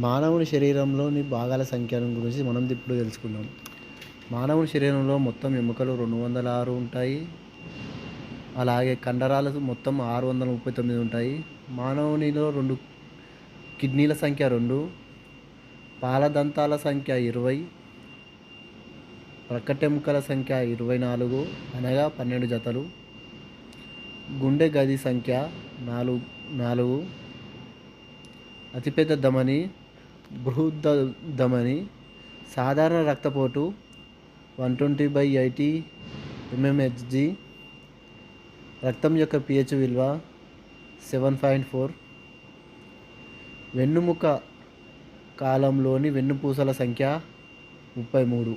మానవుని శరీరంలోని భాగాల సంఖ్యను గురించి మనం ఇప్పుడు తెలుసుకుందాం. మానవుని శరీరంలో మొత్తం ఎముకలు 206 ఉంటాయి. అలాగే కండరాలు మొత్తం 639 ఉంటాయి. మానవునిలో 2 కిడ్నీల సంఖ్య 2, పాలదంతాల సంఖ్య 20, ప్రక్కటెముకల సంఖ్య 24 అనగా 12 జతలు, గుండె గది సంఖ్య 4, అతిపెద్ద ధమని బృహద్ ధమని, సాధారణ రక్తపోటు 120/80 mmHg, రక్తం యొక్క pH విలువ 7.4, వెన్నుముక కాలంలోని వెన్నుపూసల సంఖ్య 33.